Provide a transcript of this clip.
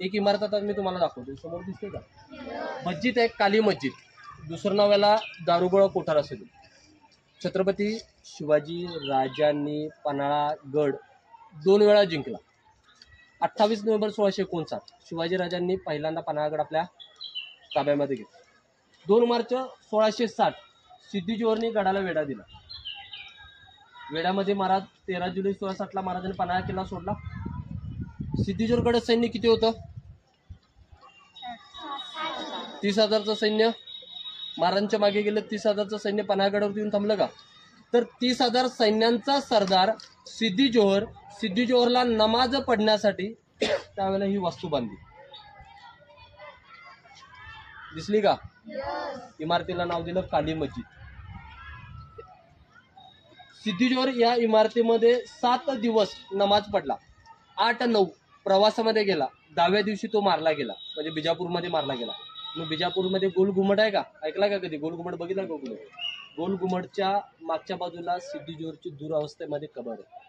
एक इमारत आता मी तुम्हाला दाखवतो, समोर दिसते का? मस्जिद आहे, काली मस्जिद. दुसरं नाव याला दारुगोळा कोठार असेल. छत्रपती शिवाजी राजांनी पन्हाळा गड 2 वेळा जिंकला. 28 नोव्हेंबर 1659 शिवाजी राजांनी पहिल्यांदा पन्हाळागड आपल्या ताब्यामध्ये घेतला. 2 मार्च 1660 सिद्धी गडाला वेढा दिला. वेढ्यामध्ये महाराज 13 जुलै 1660 महाराजांनी पन्हाळा किल्ला सोडला. सिद्धीजोर गड सैन्य किती होतं? 30,000चं सैन्य. महाराजांच्या मागे गेलं 30,000चं सैन्य पन्हाळगडावरती येऊन थांबलं का? तर 30,000 सैन्यांचा सरदार सिद्धी जोहरला नमाज पडण्यासाठी त्यावेळेला ही वास्तू बांधली. दिसली का? इमारतीला नाव दिलं काली मस्जिद. सिद्धी जोहर या इमारतीमध्ये 7 दिवस नमाज पडला. 8-9 प्रवासामध्ये गेला. 10व्या दिवशी तो मारला गेला, म्हणजे बिजापूरमध्ये मारला गेला. मग बिजापूरमध्ये गोल घुमट आहे का? ऐकला का कधी? गोल घुमट बघितला का? गोल घुमटच्या मागच्या बाजूला सिद्धी जोहरची दुरावस्थेमध्ये कबर आहे.